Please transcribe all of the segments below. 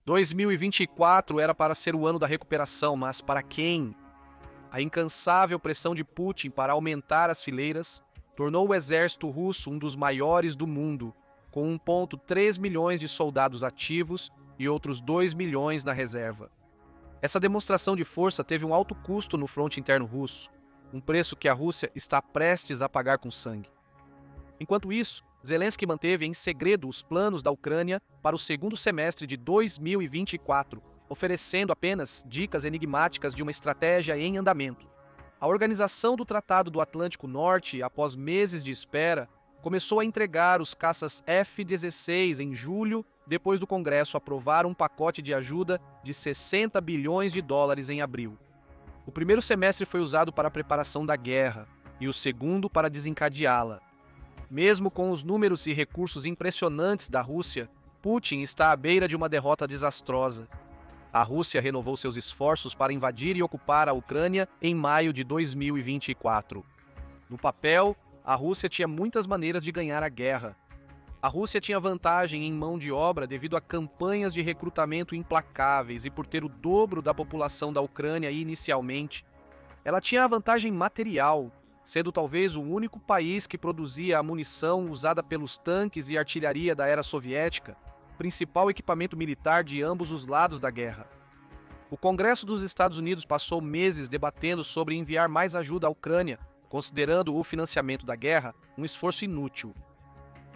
2024 era para ser o ano da recuperação, mas para quem? A incansável pressão de Putin para aumentar as fileiras tornou o exército russo um dos maiores do mundo, com 1,3 milhões de soldados ativos e outros 2 milhões na reserva. Essa demonstração de força teve um alto custo no fronte interno russo, um preço que a Rússia está prestes a pagar com sangue. Enquanto isso, Zelensky manteve em segredo os planos da Ucrânia para o segundo semestre de 2024, oferecendo apenas dicas enigmáticas de uma estratégia em andamento. A organização do Tratado do Atlântico Norte, após meses de espera, começou a entregar os caças F-16 em julho, depois do Congresso aprovar um pacote de ajuda de 60 bilhões de dólares em abril. O primeiro semestre foi usado para a preparação da guerra e o segundo para desencadeá-la. Mesmo com os números e recursos impressionantes da Rússia, Putin está à beira de uma derrota desastrosa. A Rússia renovou seus esforços para invadir e ocupar a Ucrânia em maio de 2024. No papel, a Rússia tinha muitas maneiras de ganhar a guerra. A Rússia tinha vantagem em mão de obra devido a campanhas de recrutamento implacáveis e por ter o dobro da população da Ucrânia inicialmente. Ela tinha a vantagem material, sendo talvez o único país que produzia a munição usada pelos tanques e artilharia da era soviética, principal equipamento militar de ambos os lados da guerra. O Congresso dos Estados Unidos passou meses debatendo sobre enviar mais ajuda à Ucrânia, considerando o financiamento da guerra um esforço inútil.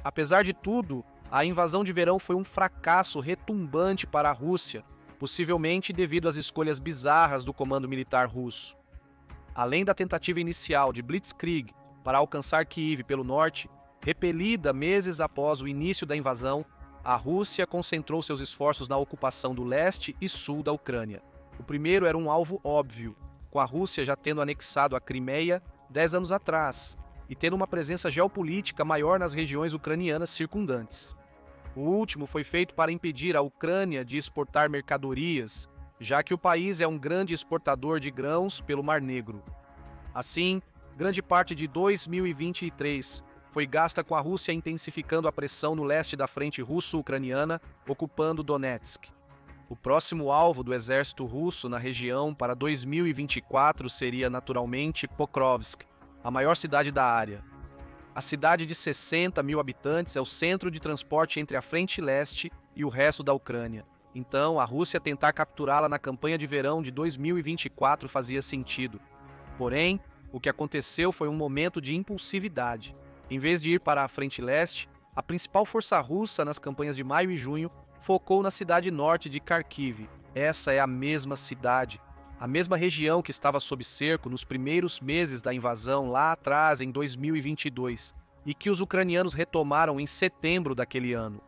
Apesar de tudo, a invasão de verão foi um fracasso retumbante para a Rússia, possivelmente devido às escolhas bizarras do comando militar russo. Além da tentativa inicial de Blitzkrieg para alcançar Kiev pelo norte, repelida meses após o início da invasão, a Rússia concentrou seus esforços na ocupação do leste e sul da Ucrânia. O primeiro era um alvo óbvio, com a Rússia já tendo anexado a Crimeia 10 anos atrás e tendo uma presença geopolítica maior nas regiões ucranianas circundantes. O último foi feito para impedir a Ucrânia de exportar mercadorias, já que o país é um grande exportador de grãos pelo Mar Negro. Assim, grande parte de 2023 foi gasta com a Rússia intensificando a pressão no leste da frente russo-ucraniana, ocupando Donetsk. O próximo alvo do exército russo na região para 2024 seria naturalmente Pokrovsk, a maior cidade da área. A cidade de 60 mil habitantes é o centro de transporte entre a frente leste e o resto da Ucrânia. Então, a Rússia tentar capturá-la na campanha de verão de 2024 fazia sentido. Porém, o que aconteceu foi um momento de impulsividade. Em vez de ir para a frente leste, a principal força russa nas campanhas de maio e junho focou na cidade norte de Kharkiv. Essa é a mesma cidade, a mesma região que estava sob cerco nos primeiros meses da invasão lá atrás, em 2022, e que os ucranianos retomaram em setembro daquele ano.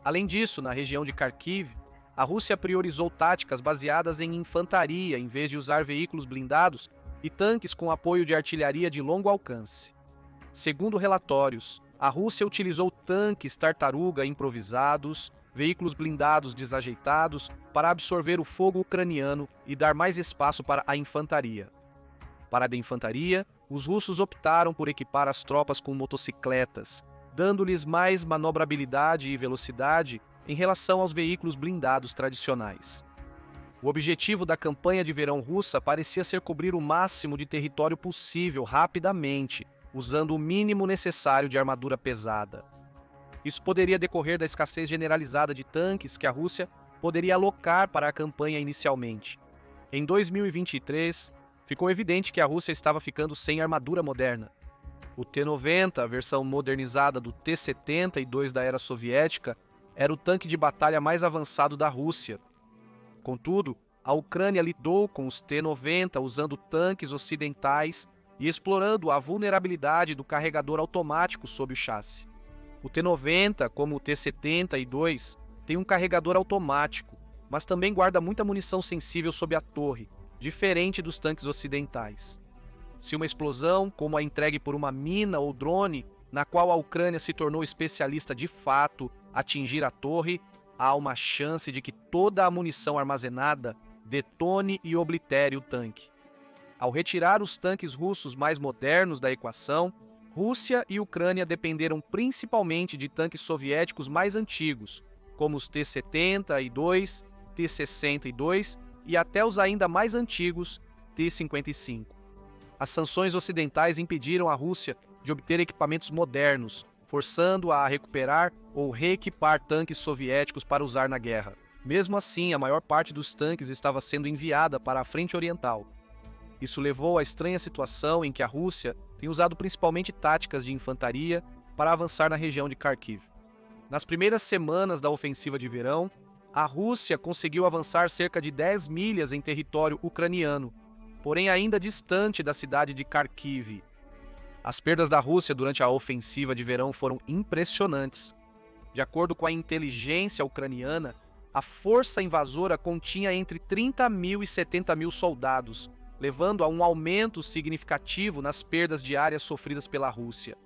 Além disso, na região de Kharkiv, a Rússia priorizou táticas baseadas em infantaria em vez de usar veículos blindados e tanques com apoio de artilharia de longo alcance. Segundo relatórios, a Rússia utilizou tanques tartaruga improvisados, veículos blindados desajeitados para absorver o fogo ucraniano e dar mais espaço para a infantaria. Para a infantaria, os russos optaram por equipar as tropas com motocicletas, dando-lhes mais manobrabilidade e velocidade em relação aos veículos blindados tradicionais. O objetivo da campanha de verão russa parecia ser cobrir o máximo de território possível rapidamente, usando o mínimo necessário de armadura pesada. Isso poderia decorrer da escassez generalizada de tanques que a Rússia poderia alocar para a campanha inicialmente. Em 2023, ficou evidente que a Rússia estava ficando sem armadura moderna. O T-90, a versão modernizada do T-72 da era soviética, era o tanque de batalha mais avançado da Rússia. Contudo, a Ucrânia lidou com os T-90 usando tanques ocidentais e explorando a vulnerabilidade do carregador automático sob o chassi. O T-90, como o T-72, tem um carregador automático, mas também guarda muita munição sensível sob a torre, diferente dos tanques ocidentais. Se uma explosão, como a entregue por uma mina ou drone, na qual a Ucrânia se tornou especialista de fato, atingir a torre, há uma chance de que toda a munição armazenada detone e oblitere o tanque. Ao retirar os tanques russos mais modernos da equação, Rússia e Ucrânia dependeram principalmente de tanques soviéticos mais antigos, como os T-72, T-62 e até os ainda mais antigos T-55. As sanções ocidentais impediram a Rússia de obter equipamentos modernos, forçando-a a recuperar ou reequipar tanques soviéticos para usar na guerra. Mesmo assim, a maior parte dos tanques estava sendo enviada para a frente oriental. Isso levou à estranha situação em que a Rússia tem usado principalmente táticas de infantaria para avançar na região de Kharkiv. Nas primeiras semanas da ofensiva de verão, a Rússia conseguiu avançar cerca de 10 milhas em território ucraniano, porém ainda distante da cidade de Kharkiv. As perdas da Rússia durante a ofensiva de verão foram impressionantes. De acordo com a inteligência ucraniana, a força invasora continha entre 30 mil e 70 mil soldados, levando a um aumento significativo nas perdas diárias sofridas pela Rússia.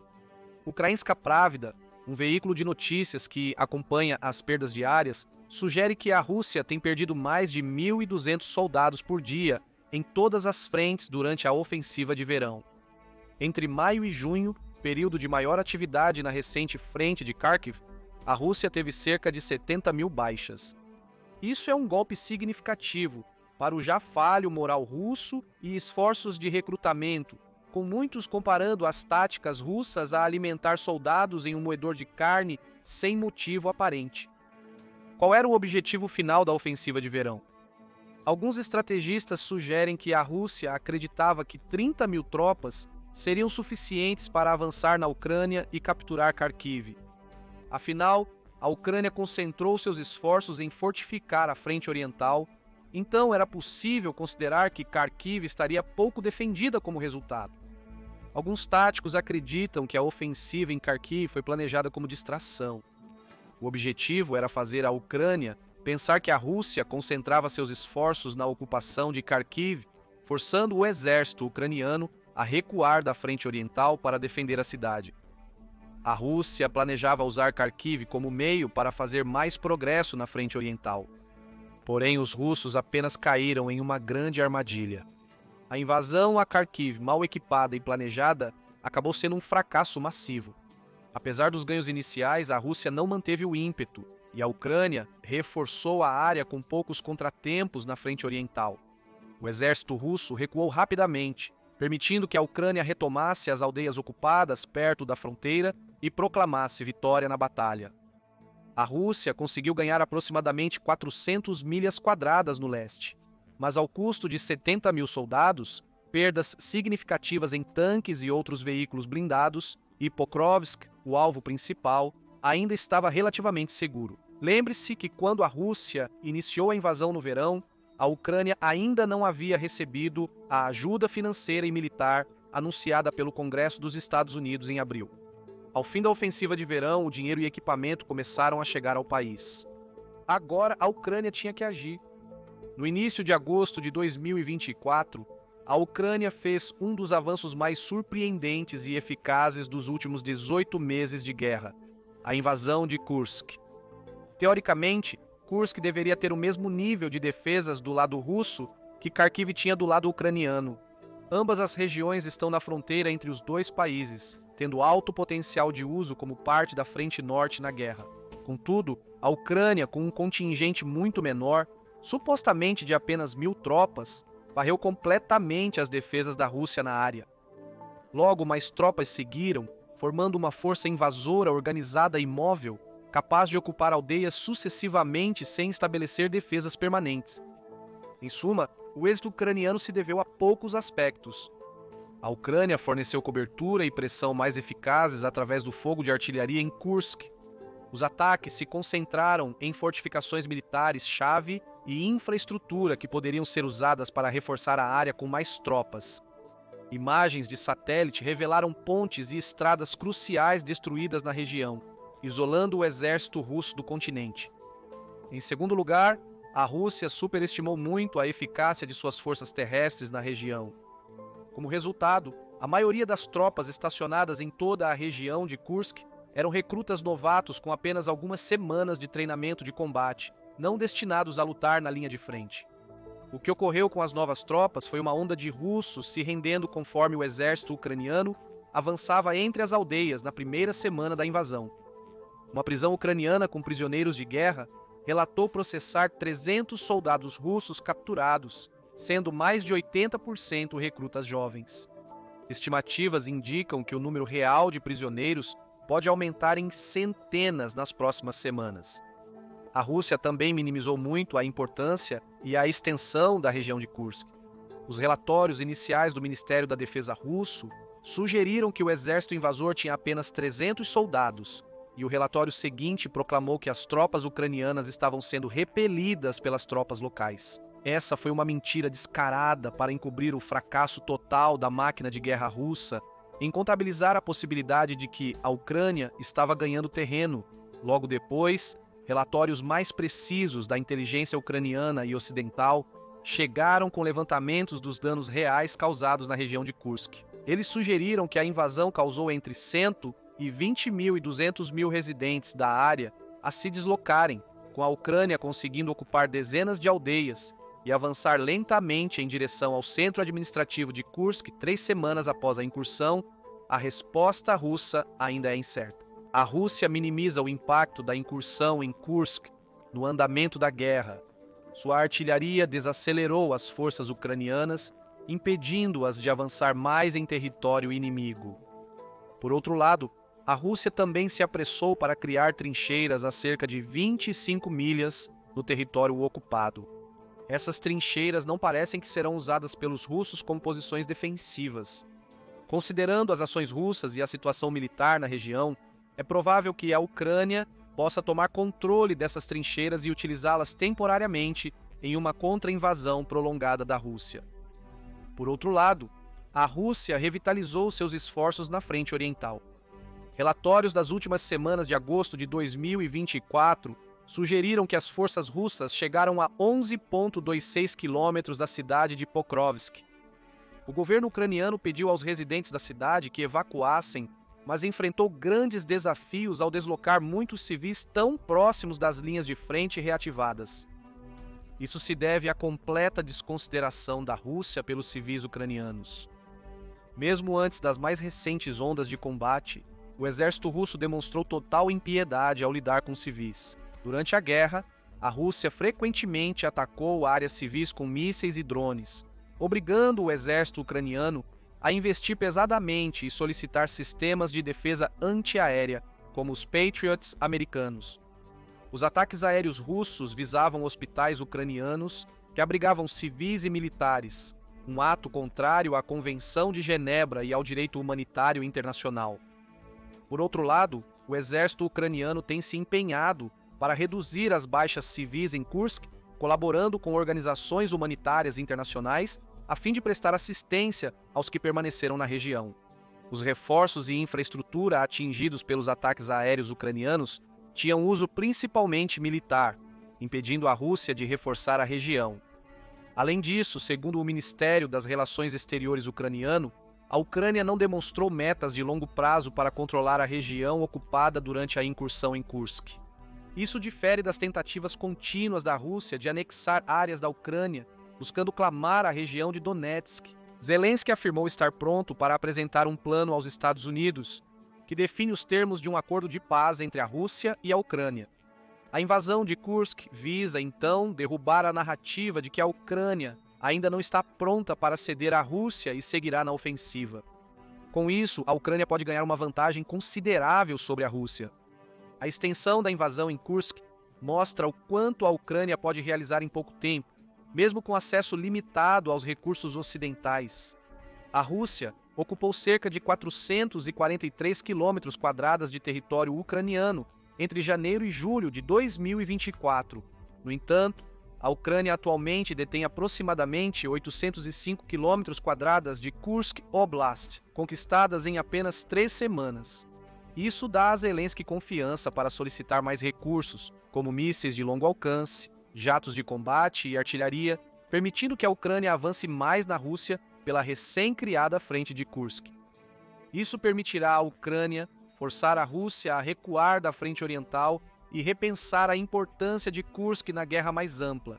Ukrainska Pravda, um veículo de notícias que acompanha as perdas diárias, sugere que a Rússia tem perdido mais de 1.200 soldados por dia em todas as frentes durante a ofensiva de verão. Entre maio e junho, período de maior atividade na recente frente de Kharkiv, a Rússia teve cerca de 70 mil baixas. Isso é um golpe significativo para o já falho moral russo e esforços de recrutamento, com muitos comparando as táticas russas a alimentar soldados em um moedor de carne sem motivo aparente. Qual era o objetivo final da ofensiva de verão? Alguns estrategistas sugerem que a Rússia acreditava que 30 mil tropas seriam suficientes para avançar na Ucrânia e capturar Kharkiv. Afinal, a Ucrânia concentrou seus esforços em fortificar a frente oriental, então era possível considerar que Kharkiv estaria pouco defendida como resultado. Alguns táticos acreditam que a ofensiva em Kharkiv foi planejada como distração. O objetivo era fazer a Ucrânia pensar que a Rússia concentrava seus esforços na ocupação de Kharkiv, forçando o exército ucraniano a recuar da frente oriental para defender a cidade. A Rússia planejava usar Kharkiv como meio para fazer mais progresso na frente oriental. Porém, os russos apenas caíram em uma grande armadilha. A invasão a Kharkiv, mal equipada e planejada, acabou sendo um fracasso massivo. Apesar dos ganhos iniciais, a Rússia não manteve o ímpeto e a Ucrânia reforçou a área com poucos contratempos na frente oriental. O exército russo recuou rapidamente, permitindo que a Ucrânia retomasse as aldeias ocupadas perto da fronteira e proclamasse vitória na batalha. A Rússia conseguiu ganhar aproximadamente 400 milhas quadradas no leste, mas ao custo de 70 mil soldados, perdas significativas em tanques e outros veículos blindados, e Pokrovsk, o alvo principal, ainda estava relativamente seguro. Lembre-se que quando a Rússia iniciou a invasão no verão, a Ucrânia ainda não havia recebido a ajuda financeira e militar anunciada pelo Congresso dos Estados Unidos em abril. Ao fim da ofensiva de verão, o dinheiro e equipamento começaram a chegar ao país. Agora, a Ucrânia tinha que agir. No início de agosto de 2024, a Ucrânia fez um dos avanços mais surpreendentes e eficazes dos últimos 18 meses de guerra, a invasão de Kursk. Teoricamente, Kursk deveria ter o mesmo nível de defesas do lado russo que Kharkiv tinha do lado ucraniano. Ambas as regiões estão na fronteira entre os dois países, tendo alto potencial de uso como parte da frente norte na guerra. Contudo, a Ucrânia, com um contingente muito menor, supostamente de apenas 1.000 tropas, varreu completamente as defesas da Rússia na área. Logo, mais tropas seguiram, formando uma força invasora organizada e móvel, capaz de ocupar aldeias sucessivamente sem estabelecer defesas permanentes. Em suma, o êxito ucraniano se deveu a poucos aspectos. A Ucrânia forneceu cobertura e pressão mais eficazes através do fogo de artilharia em Kursk. Os ataques se concentraram em fortificações militares-chave e infraestrutura que poderiam ser usadas para reforçar a área com mais tropas. Imagens de satélite revelaram pontes e estradas cruciais destruídas na região, isolando o exército russo do continente. Em segundo lugar, a Rússia superestimou muito a eficácia de suas forças terrestres na região. Como resultado, a maioria das tropas estacionadas em toda a região de Kursk eram recrutas novatos com apenas algumas semanas de treinamento de combate, não destinados a lutar na linha de frente. O que ocorreu com as novas tropas foi uma onda de russos se rendendo conforme o exército ucraniano avançava entre as aldeias na primeira semana da invasão. Uma prisão ucraniana com prisioneiros de guerra relatou processar 300 soldados russos capturados, sendo mais de 80% recrutas jovens. Estimativas indicam que o número real de prisioneiros pode aumentar em centenas nas próximas semanas. A Rússia também minimizou muito a importância e a extensão da região de Kursk. Os relatórios iniciais do Ministério da Defesa russo sugeriram que o exército invasor tinha apenas 300 soldados, e o relatório seguinte proclamou que as tropas ucranianas estavam sendo repelidas pelas tropas locais. Essa foi uma mentira descarada para encobrir o fracasso total da máquina de guerra russa em contabilizar a possibilidade de que a Ucrânia estava ganhando terreno. Logo depois, relatórios mais precisos da inteligência ucraniana e ocidental chegaram com levantamentos dos danos reais causados na região de Kursk. Eles sugeriram que a invasão causou entre 120 mil e 200 mil residentes da área a se deslocarem, com a Ucrânia conseguindo ocupar dezenas de aldeias e avançar lentamente em direção ao centro administrativo de Kursk 3 semanas após a incursão. A resposta russa ainda é incerta. A Rússia minimiza o impacto da incursão em Kursk no andamento da guerra. Sua artilharia desacelerou as forças ucranianas, impedindo-as de avançar mais em território inimigo. Por outro lado, a Rússia também se apressou para criar trincheiras a cerca de 25 milhas no território ocupado. Essas trincheiras não parecem que serão usadas pelos russos como posições defensivas. Considerando as ações russas e a situação militar na região, é provável que a Ucrânia possa tomar controle dessas trincheiras e utilizá-las temporariamente em uma contra-invasão prolongada da Rússia. Por outro lado, a Rússia revitalizou seus esforços na frente oriental. Relatórios das últimas semanas de agosto de 2024 sugeriram que as forças russas chegaram a 11,26 quilômetros da cidade de Pokrovsk. O governo ucraniano pediu aos residentes da cidade que evacuassem, mas enfrentou grandes desafios ao deslocar muitos civis tão próximos das linhas de frente reativadas. Isso se deve à completa desconsideração da Rússia pelos civis ucranianos. Mesmo antes das mais recentes ondas de combate, o exército russo demonstrou total impiedade ao lidar com civis. Durante a guerra, a Rússia frequentemente atacou áreas civis com mísseis e drones, obrigando o exército ucraniano a investir pesadamente e solicitar sistemas de defesa antiaérea, como os Patriots americanos. Os ataques aéreos russos visavam hospitais ucranianos que abrigavam civis e militares, um ato contrário à Convenção de Genebra e ao direito humanitário internacional. Por outro lado, o exército ucraniano tem se empenhado para reduzir as baixas civis em Kursk, colaborando com organizações humanitárias internacionais a fim de prestar assistência aos que permaneceram na região. Os reforços e infraestrutura atingidos pelos ataques aéreos ucranianos tinham uso principalmente militar, impedindo a Rússia de reforçar a região. Além disso, segundo o Ministério das Relações Exteriores ucraniano, a Ucrânia não demonstrou metas de longo prazo para controlar a região ocupada durante a incursão em Kursk. Isso difere das tentativas contínuas da Rússia de anexar áreas da Ucrânia, buscando clamar a região de Donetsk. Zelensky afirmou estar pronto para apresentar um plano aos Estados Unidos, que define os termos de um acordo de paz entre a Rússia e a Ucrânia. A invasão de Kursk visa, então, derrubar a narrativa de que a Ucrânia ainda não está pronta para ceder à Rússia e seguirá na ofensiva. Com isso, a Ucrânia pode ganhar uma vantagem considerável sobre a Rússia. A extensão da invasão em Kursk mostra o quanto a Ucrânia pode realizar em pouco tempo, mesmo com acesso limitado aos recursos ocidentais. A Rússia ocupou cerca de 443 quilômetros quadrados de território ucraniano entre janeiro e julho de 2024. No entanto, a Ucrânia atualmente detém aproximadamente 805 quilômetros quadrados de Kursk Oblast, conquistadas em apenas 3 semanas. Isso dá a Zelensky confiança para solicitar mais recursos, como mísseis de longo alcance, jatos de combate e artilharia, permitindo que a Ucrânia avance mais na Rússia pela recém-criada frente de Kursk. Isso permitirá à Ucrânia forçar a Rússia a recuar da frente oriental e repensar a importância de Kursk na guerra mais ampla.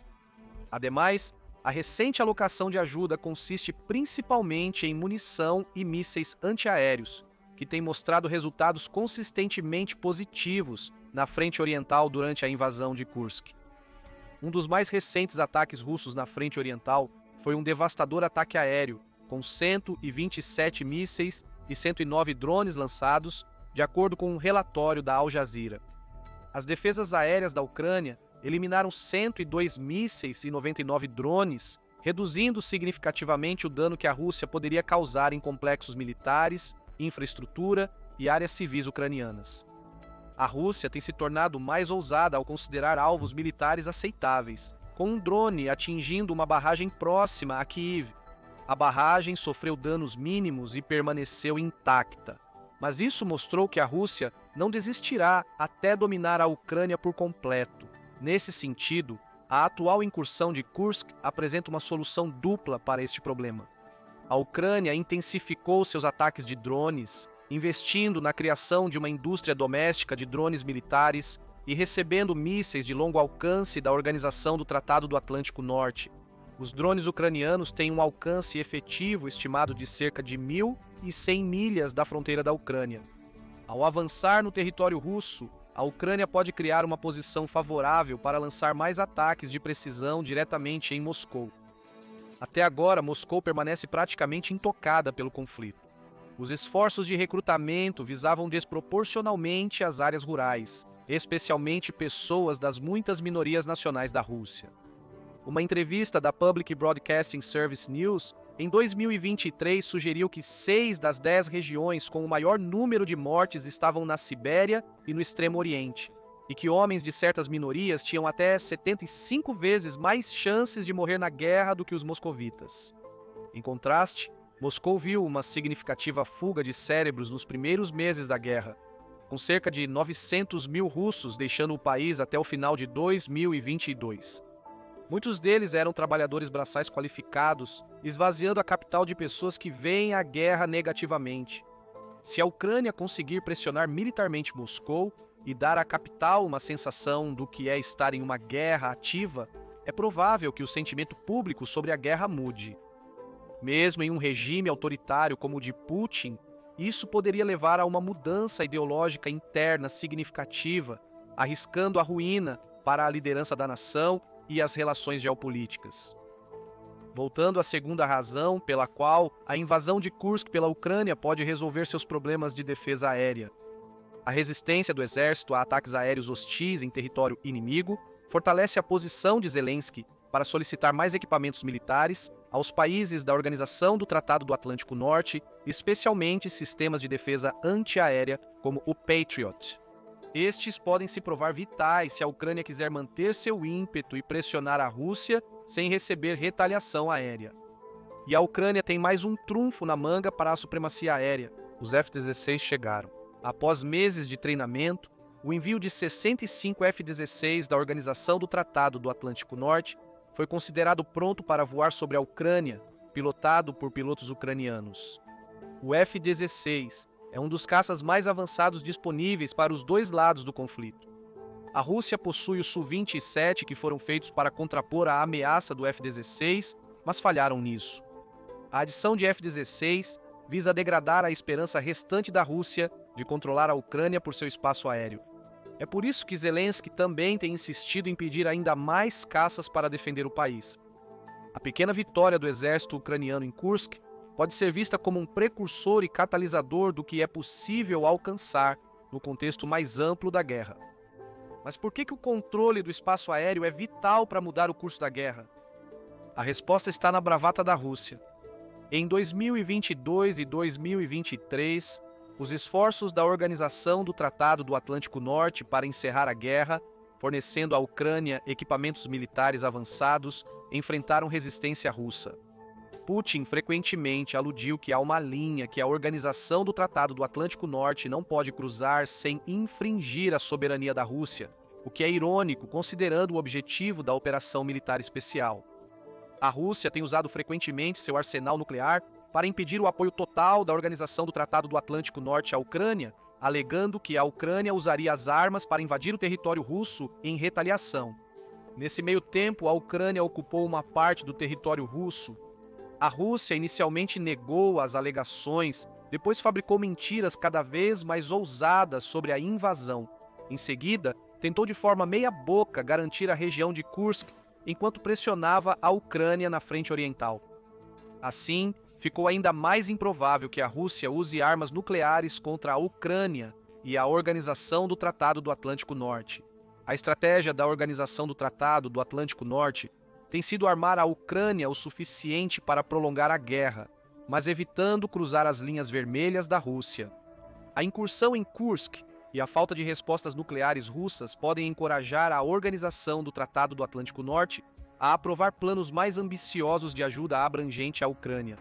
Ademais, a recente alocação de ajuda consiste principalmente em munição e mísseis antiaéreos, que têm mostrado resultados consistentemente positivos na frente oriental durante a invasão de Kursk. Um dos mais recentes ataques russos na frente oriental foi um devastador ataque aéreo, com 127 mísseis e 109 drones lançados, de acordo com um relatório da Al Jazeera. As defesas aéreas da Ucrânia eliminaram 102 mísseis e 99 drones, reduzindo significativamente o dano que a Rússia poderia causar em complexos militares, infraestrutura e áreas civis ucranianas. A Rússia tem se tornado mais ousada ao considerar alvos militares aceitáveis, com um drone atingindo uma barragem próxima a Kiev. A barragem sofreu danos mínimos e permaneceu intacta. Mas isso mostrou que a Rússia não desistirá até dominar a Ucrânia por completo. Nesse sentido, a atual incursão de Kursk apresenta uma solução dupla para este problema. A Ucrânia intensificou seus ataques de drones, investindo na criação de uma indústria doméstica de drones militares e recebendo mísseis de longo alcance da Organização do Tratado do Atlântico Norte. Os drones ucranianos têm um alcance efetivo estimado de cerca de 1.100 milhas da fronteira da Ucrânia. Ao avançar no território russo, a Ucrânia pode criar uma posição favorável para lançar mais ataques de precisão diretamente em Moscou. Até agora, Moscou permanece praticamente intocada pelo conflito. Os esforços de recrutamento visavam desproporcionalmente as áreas rurais, especialmente pessoas das muitas minorias nacionais da Rússia. Uma entrevista da Public Broadcasting Service News, em 2023, sugeriu que 6 das 10 regiões com o maior número de mortes estavam na Sibéria e no Extremo Oriente, e que homens de certas minorias tinham até 75 vezes mais chances de morrer na guerra do que os moscovitas. Em contraste, Moscou viu uma significativa fuga de cérebros nos primeiros meses da guerra, com cerca de 900 mil russos deixando o país até o final de 2022. Muitos deles eram trabalhadores braçais qualificados, esvaziando a capital de pessoas que veem a guerra negativamente. Se a Ucrânia conseguir pressionar militarmente Moscou e dar à capital uma sensação do que é estar em uma guerra ativa, é provável que o sentimento público sobre a guerra mude. Mesmo em um regime autoritário como o de Putin, isso poderia levar a uma mudança ideológica interna significativa, arriscando a ruína para a liderança da nação e as relações geopolíticas. Voltando à segunda razão pela qual a invasão de Kursk pela Ucrânia pode resolver seus problemas de defesa aérea. A resistência do exército a ataques aéreos hostis em território inimigo fortalece a posição de Zelensky para solicitar mais equipamentos militares aos países da Organização do Tratado do Atlântico Norte, especialmente sistemas de defesa antiaérea como o Patriot. Estes podem se provar vitais se a Ucrânia quiser manter seu ímpeto e pressionar a Rússia sem receber retaliação aérea. E a Ucrânia tem mais um trunfo na manga para a supremacia aérea. Os F-16 chegaram. Após meses de treinamento, o envio de 65 F-16 da Organização do Tratado do Atlântico Norte foi considerado pronto para voar sobre a Ucrânia, pilotado por pilotos ucranianos. O F-16 é um dos caças mais avançados disponíveis para os dois lados do conflito. A Rússia possui os Su-27 que foram feitos para contrapor a ameaça do F-16, mas falharam nisso. A adição de F-16 visa degradar a esperança restante da Rússia de controlar a Ucrânia por seu espaço aéreo. É por isso que Zelensky também tem insistido em pedir ainda mais caças para defender o país. A pequena vitória do exército ucraniano em Kursk pode ser vista como um precursor e catalisador do que é possível alcançar no contexto mais amplo da guerra. Mas por que o controle do espaço aéreo é vital para mudar o curso da guerra? A resposta está na bravata da Rússia. Em 2022 e 2023, os esforços da Organização do Tratado do Atlântico Norte para encerrar a guerra, fornecendo à Ucrânia equipamentos militares avançados, enfrentaram resistência russa. Putin frequentemente aludiu que há uma linha que a Organização do Tratado do Atlântico Norte não pode cruzar sem infringir a soberania da Rússia, o que é irônico considerando o objetivo da operação militar especial. A Rússia tem usado frequentemente seu arsenal nuclear para impedir o apoio total da Organização do Tratado do Atlântico Norte à Ucrânia, alegando que a Ucrânia usaria as armas para invadir o território russo em retaliação. Nesse meio tempo, a Ucrânia ocupou uma parte do território russo. A Rússia inicialmente negou as alegações, depois fabricou mentiras cada vez mais ousadas sobre a invasão, Em seguida, tentou de forma meia-boca garantir a região de Kursk enquanto pressionava a Ucrânia na frente oriental. Assim, ficou ainda mais improvável que a Rússia use armas nucleares contra a Ucrânia e a Organização do Tratado do Atlântico Norte. A estratégia da Organização do Tratado do Atlântico Norte tem sido armar a Ucrânia o suficiente para prolongar a guerra, mas evitando cruzar as linhas vermelhas da Rússia. A incursão em Kursk e a falta de respostas nucleares russas podem encorajar a Organização do Tratado do Atlântico Norte a aprovar planos mais ambiciosos de ajuda abrangente à Ucrânia.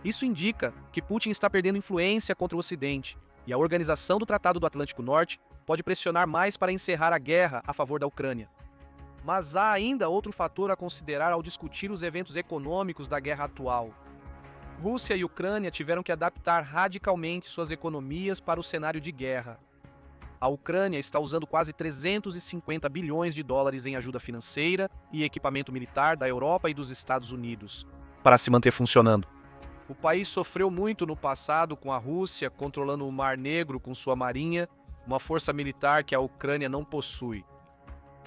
Isso indica que Putin está perdendo influência contra o Ocidente, e a Organização do Tratado do Atlântico Norte pode pressionar mais para encerrar a guerra a favor da Ucrânia. Mas há ainda outro fator a considerar ao discutir os eventos econômicos da guerra atual. Rússia e Ucrânia tiveram que adaptar radicalmente suas economias para o cenário de guerra. A Ucrânia está usando quase 350 bilhões de dólares em ajuda financeira e equipamento militar da Europa e dos Estados Unidos para se manter funcionando. O país sofreu muito no passado com a Rússia controlando o Mar Negro com sua marinha, uma força militar que a Ucrânia não possui.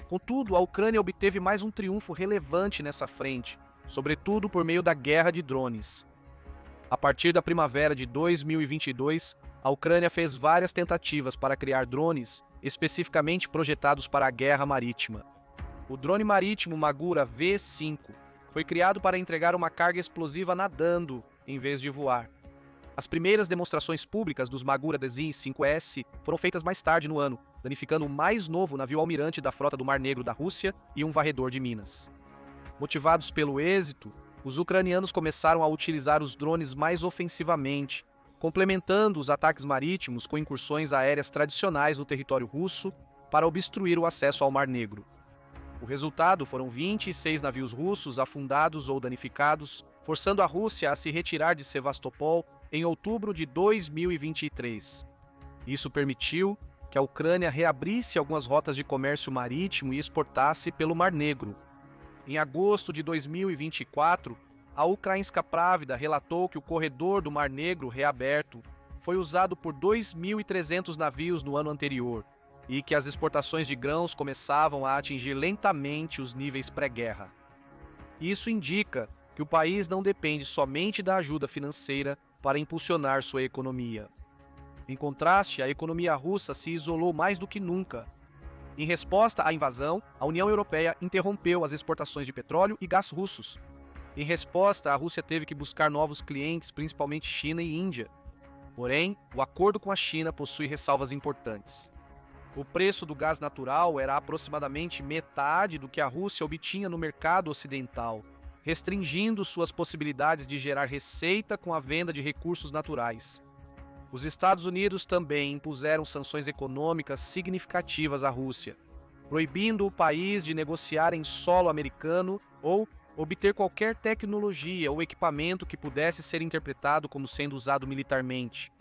Contudo, a Ucrânia obteve mais um triunfo relevante nessa frente, sobretudo por meio da guerra de drones. A partir da primavera de 2022, a Ucrânia fez várias tentativas para criar drones especificamente projetados para a guerra marítima. O drone marítimo Magura V5 foi criado para entregar uma carga explosiva nadando, em vez de voar. As primeiras demonstrações públicas dos Magura DZ-5S foram feitas mais tarde no ano, danificando o mais novo navio almirante da frota do Mar Negro da Rússia e um varredor de minas. Motivados pelo êxito, os ucranianos começaram a utilizar os drones mais ofensivamente, complementando os ataques marítimos com incursões aéreas tradicionais no território russo para obstruir o acesso ao Mar Negro. O resultado foram 26 navios russos afundados ou danificados, forçando a Rússia a se retirar de Sevastopol em outubro de 2023. Isso permitiu que a Ucrânia reabrisse algumas rotas de comércio marítimo e exportasse pelo Mar Negro. Em agosto de 2024, a Ukrainska Pravda relatou que o corredor do Mar Negro reaberto foi usado por 2.300 navios no ano anterior e que as exportações de grãos começavam a atingir lentamente os níveis pré-guerra. Isso indica que o país não depende somente da ajuda financeira para impulsionar sua economia. Em contraste, a economia russa se isolou mais do que nunca. Em resposta à invasão, a União Europeia interrompeu as exportações de petróleo e gás russos. Em resposta, a Rússia teve que buscar novos clientes, principalmente China e Índia. Porém, o acordo com a China possui ressalvas importantes. O preço do gás natural era aproximadamente metade do que a Rússia obtinha no mercado ocidental, restringindo suas possibilidades de gerar receita com a venda de recursos naturais. Os Estados Unidos também impuseram sanções econômicas significativas à Rússia, proibindo o país de negociar em solo americano ou obter qualquer tecnologia ou equipamento que pudesse ser interpretado como sendo usado militarmente.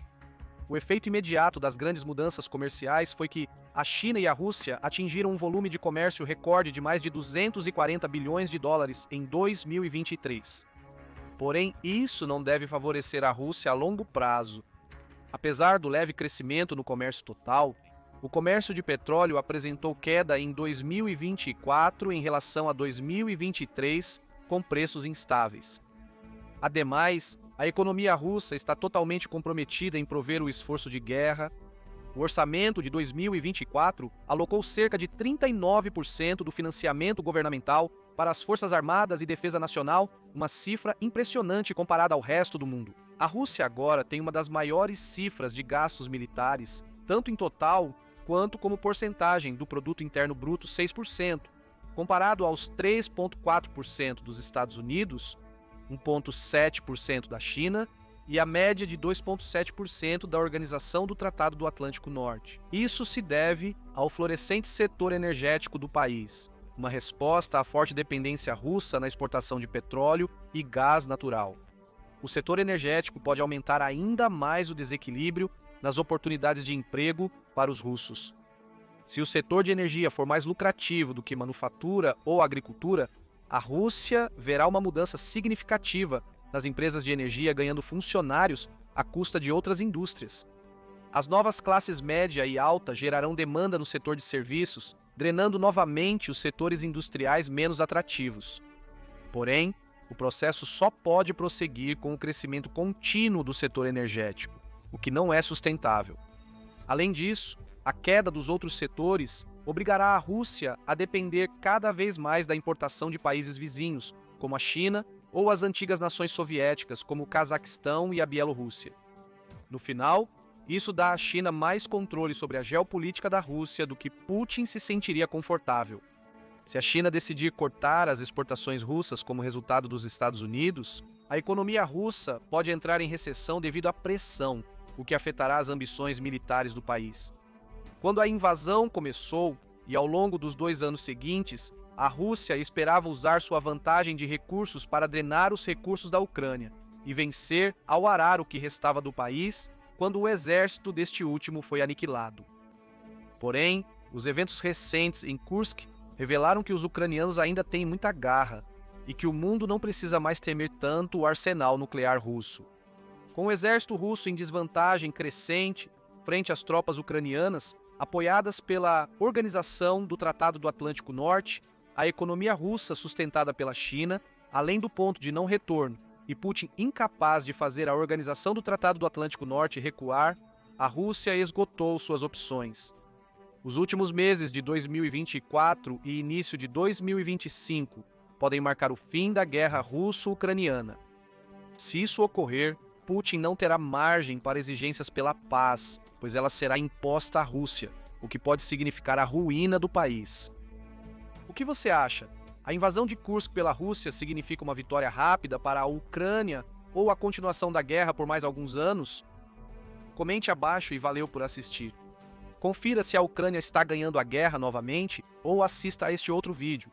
O efeito imediato das grandes mudanças comerciais foi que a China e a Rússia atingiram um volume de comércio recorde de mais de 240 bilhões de dólares em 2023. Porém, isso não deve favorecer a Rússia a longo prazo. Apesar do leve crescimento no comércio total, o comércio de petróleo apresentou queda em 2024 em relação a 2023, com preços instáveis. Ademais, a economia russa está totalmente comprometida em prover o esforço de guerra. O orçamento de 2024 alocou cerca de 39% do financiamento governamental para as Forças Armadas e Defesa Nacional, uma cifra impressionante comparada ao resto do mundo. A Rússia agora tem uma das maiores cifras de gastos militares, tanto em total quanto como porcentagem do produto interno bruto, 6%, comparado aos 3,4% dos Estados Unidos, 1,7% da China e a média de 2,7% da Organização do Tratado do Atlântico Norte. Isso se deve ao florescente setor energético do país, uma resposta à forte dependência russa na exportação de petróleo e gás natural. O setor energético pode aumentar ainda mais o desequilíbrio nas oportunidades de emprego para os russos. Se o setor de energia for mais lucrativo do que manufatura ou agricultura, a Rússia verá uma mudança significativa nas empresas de energia ganhando funcionários à custa de outras indústrias. As novas classes média e alta gerarão demanda no setor de serviços, drenando novamente os setores industriais menos atrativos. Porém, o processo só pode prosseguir com o crescimento contínuo do setor energético, o que não é sustentável. Além disso, a queda dos outros setores obrigará a Rússia a depender cada vez mais da importação de países vizinhos, como a China ou as antigas nações soviéticas, como o Cazaquistão e a Bielorrússia. No final, isso dá à China mais controle sobre a geopolítica da Rússia do que Putin se sentiria confortável. Se a China decidir cortar as exportações russas como resultado dos Estados Unidos, a economia russa pode entrar em recessão devido à pressão, o que afetará as ambições militares do país. Quando a invasão começou, e ao longo dos 2 anos seguintes, a Rússia esperava usar sua vantagem de recursos para drenar os recursos da Ucrânia e vencer ao arar o que restava do país quando o exército deste último foi aniquilado. Porém, os eventos recentes em Kursk revelaram que os ucranianos ainda têm muita garra e que o mundo não precisa mais temer tanto o arsenal nuclear russo. Com o exército russo em desvantagem crescente frente às tropas ucranianas, apoiadas pela Organização do Tratado do Atlântico Norte, a economia russa sustentada pela China, além do ponto de não retorno, e Putin incapaz de fazer a Organização do Tratado do Atlântico Norte recuar, a Rússia esgotou suas opções. Os últimos meses de 2024 e início de 2025 podem marcar o fim da guerra russo-ucraniana. Se isso ocorrer, Putin não terá margem para exigências pela paz, pois ela será imposta à Rússia, o que pode significar a ruína do país. O que você acha? A invasão de Kursk pela Rússia significa uma vitória rápida para a Ucrânia ou a continuação da guerra por mais alguns anos? Comente abaixo e valeu por assistir. Confira se a Ucrânia está ganhando a guerra novamente ou assista a este outro vídeo.